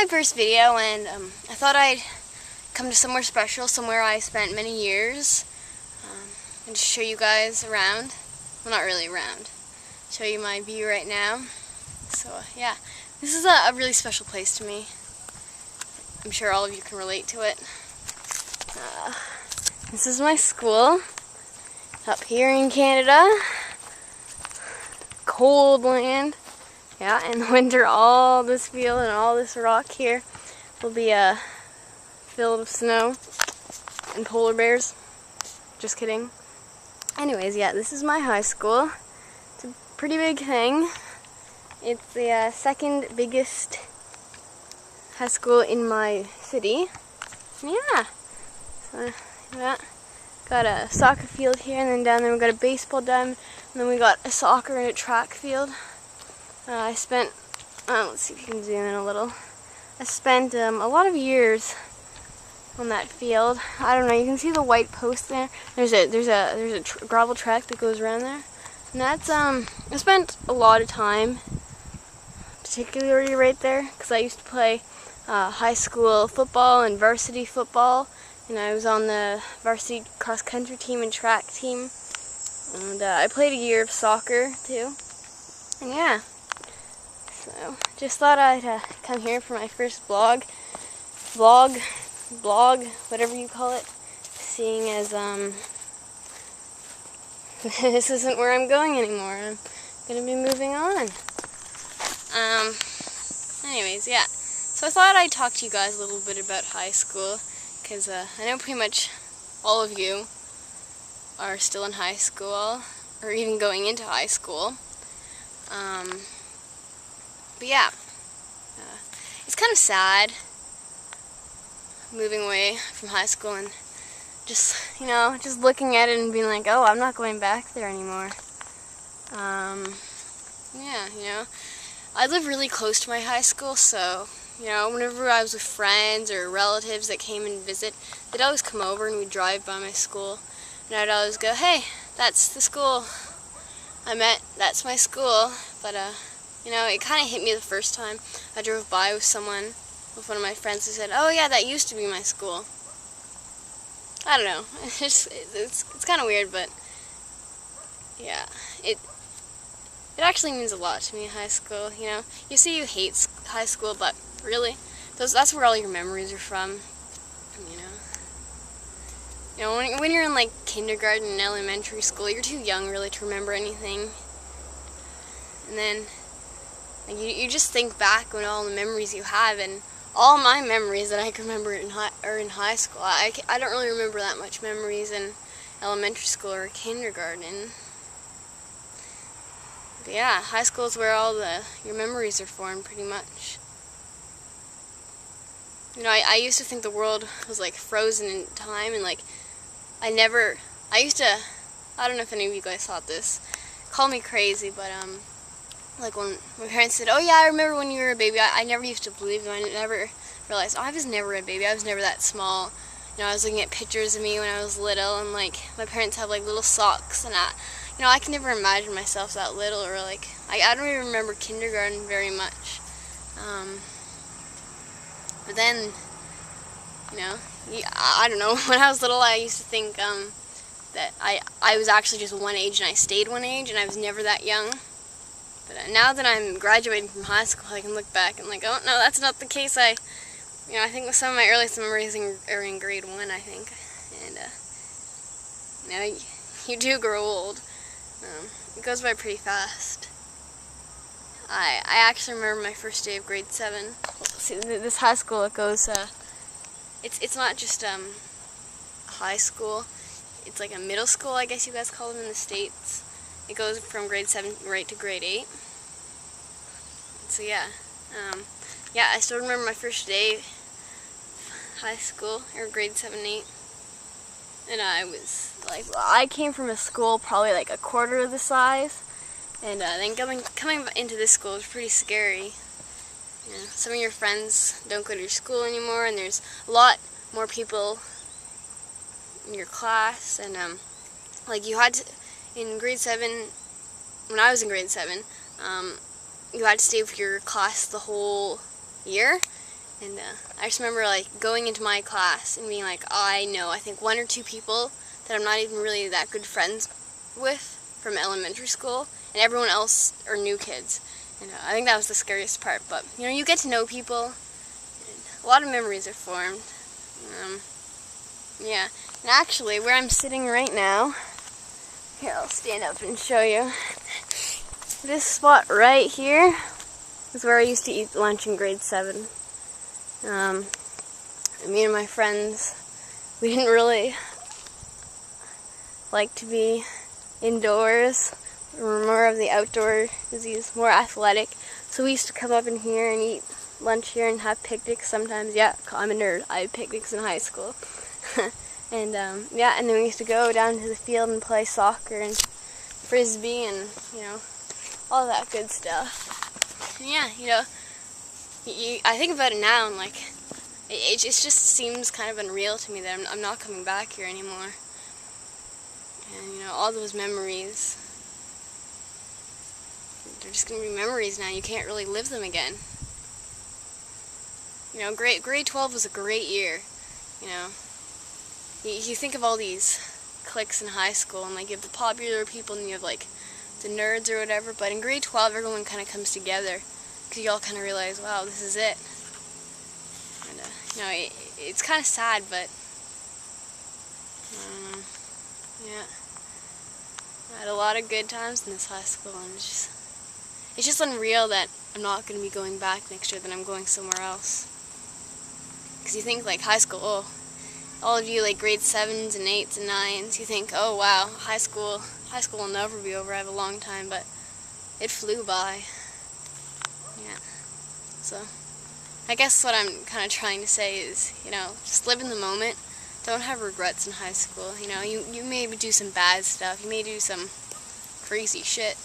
my first video, and I thought I'd come to somewhere special, somewhere I spent many years, and just show you guys around. Well, not really around. Show you my view right now. So yeah, this is a really special place to me. I'm sure all of you can relate to it. This is my school up here in Canada. Cold land. Yeah, in the winter, all this field and all this rock here will be filled with snow and polar bears. Just kidding. Anyways, yeah, this is my high school. It's a pretty big thing. It's the second biggest high school in my city. Yeah. So, yeah. Got a soccer field here, and then down there we got a baseball diamond, and then we got a soccer and a track field. I spent, let's see if you can zoom in a little. I spent a lot of years on that field. I don't know, you can see the white post there. There's a gravel track that goes around there. And that's, I spent a lot of time, particularly right there, because I used to play high school football and varsity football. And I was on the varsity cross-country team and track team. And I played a year of soccer, too. And yeah. So, just thought I'd come here for my first vlog, whatever you call it, seeing as this isn't where I'm going anymore. I'm gonna be moving on. Anyways, yeah. So I thought I'd talk to you guys a little bit about high school, because I know pretty much all of you are still in high school, or even going into high school. But yeah, it's kind of sad moving away from high school and just, just looking at it and being like, oh, I'm not going back there anymore. Yeah, I live really close to my high school, so, whenever I was with friends or relatives that came and visit, they'd always come over and we'd drive by my school, and I'd always go, hey, that's the school I'm at, that's my school. But it kind of hit me the first time I drove by with one of my friends who said, oh yeah, that used to be my school. I don't know, it's kind of weird, but yeah, it actually means a lot to me, high school. You say you hate high school, but really, that's where all your memories are from. When you're in like kindergarten and elementary school, you're too young really to remember anything. And then you just think back on all the memories you have, and all my memories that I can remember are in high school. I don't really remember that much memories in elementary school or kindergarten. But yeah, high school is where all your memories are formed, pretty much. I used to think the world was like frozen in time, and like I don't know if any of you guys thought this, call me crazy, but like when my parents said, oh yeah, I remember when you were a baby, I never used to believe them. I never realized, oh, I was never a baby, I was never that small. I was looking at pictures of me when I was little, and like my parents have like little socks, and I can never imagine myself that little, or like I don't even remember kindergarten very much. But then, I don't know, when I was little I used to think that I was actually just one age, and I stayed one age, and I was never that young. But now that I'm graduating from high school, I can look back and like, oh no, that's not the case. I think some of my earliest memories are in grade 1, I think. And you do grow old. It goes by pretty fast. I actually remember my first day of grade 7. See, this high school, it goes, it's not just high school, it's like a middle school, I guess you guys call them in the States. It goes from grade 7 right to grade 8. So yeah, I still remember my first day of high school, or grade 7, 8. And I was like, I came from a school probably like a quarter of the size, and then coming into this school was pretty scary. Some of your friends don't go to your school anymore, and there's a lot more people in your class, and like you had to, in grade 7, when I was in grade 7, you had to stay with your class the whole year, And I just remember like going into my class and being like, I think 1 or 2 people that I'm not even really that good friends with from elementary school, and everyone else are new kids. And I think that was the scariest part. But you get to know people, and a lot of memories are formed. Yeah, and actually, where I'm sitting right now, here, I'll stand up and show you. This spot right here is where I used to eat lunch in grade 7. Me and my friends, we didn't really like to be indoors. We were more of the outdoor disease, more athletic. So we used to come up in here and eat lunch here and have picnics sometimes. Yeah, I'm a nerd. I had picnics in high school. And yeah, and then we used to go down to the field and play soccer and frisbee and, all that good stuff. And yeah, I think about it now and like, it just seems kind of unreal to me that I'm not coming back here anymore. And all those memories, they're just going to be memories now. You can't really live them again. Grade 12 was a great year. You think of all these cliques in high school, and like you have the popular people and you have like the nerds or whatever, but in grade 12 everyone kind of comes together because you all kind of realize, wow, this is it. And it's kind of sad, but yeah, I had a lot of good times in this high school, and it's just unreal that I'm not going to be going back next year, that I'm going somewhere else. Because you think like high school, oh, all of you like grade 7s and 8s and 9s, you think, oh wow, high school will never be over. I have a long time, but it flew by. Yeah. So I guess what I'm kind of trying to say is, just live in the moment. Don't have regrets in high school. You may do some bad stuff. You may do some crazy shit.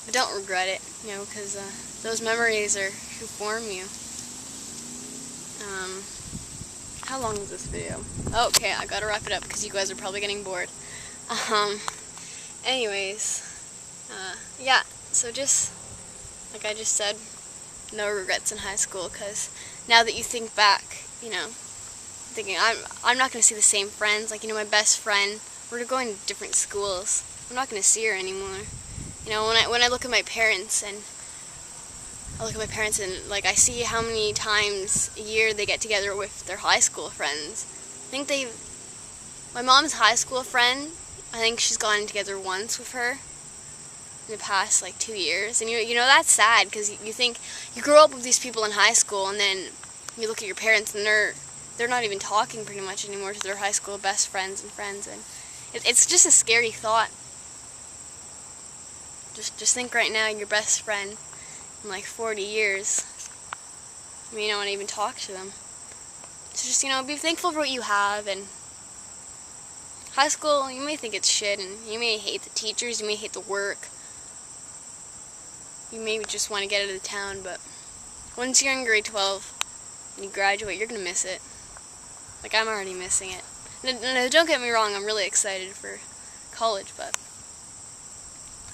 But don't regret it, because those memories are who form you. How long is this video? Oh, okay, I gotta wrap it up because you guys are probably getting bored. Anyways, yeah, so just, like I just said, no regrets in high school, because now that you think back, thinking, I'm not going to see the same friends, like, my best friend, we're going to different schools, I'm not going to see her anymore. When I look at my parents, and like I see how many times a year they get together with their high school friends. I think my mom's high school friend, I think she's gone together once with her in the past like 2 years, and that's sad, because you think you grow up with these people in high school, and then you look at your parents and they're not even talking pretty much anymore to their high school best friends, and it's just a scary thought. Just think right now, your best friend in like 40 years, you may not want to even talk to them. So just, be thankful for what you have. And high school, you may think it's shit, and you may hate the teachers, you may hate the work, you may just want to get out of town, but once you're in grade 12 and you graduate, you're going to miss it. Like, I'm already missing it. No, don't get me wrong, I'm really excited for college, but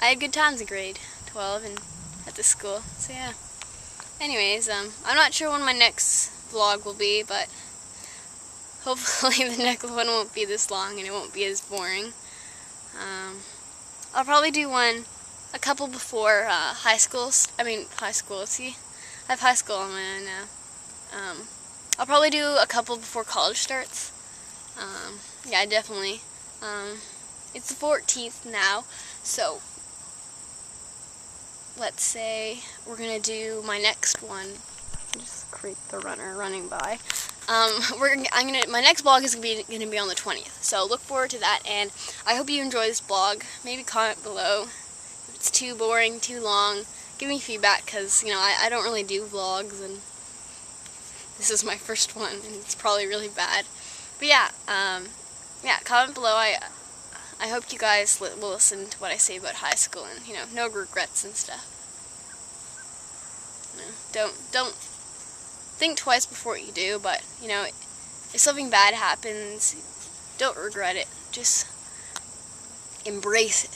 I had good times in grade 12 and at this school, so yeah. Anyways, I'm not sure when my next vlog will be, but hopefully the next one won't be this long and it won't be as boring. I'll probably do a couple before high school, see, I have high school on my own now. I'll probably do a couple before college starts. Yeah, definitely. It's the 14th now, so let's say we're gonna do my next one. Just create the runner running by. My next vlog is gonna be on the 20th, so look forward to that. And I hope you enjoy this vlog. Maybe comment below if it's too boring, too long. Give me feedback, because I don't really do vlogs, and this is my first one, and it's probably really bad. But yeah, comment below. I hope you guys will listen to what I say about high school, and no regrets and stuff. Don't think twice before you do, but if something bad happens, don't regret it. Just embrace it.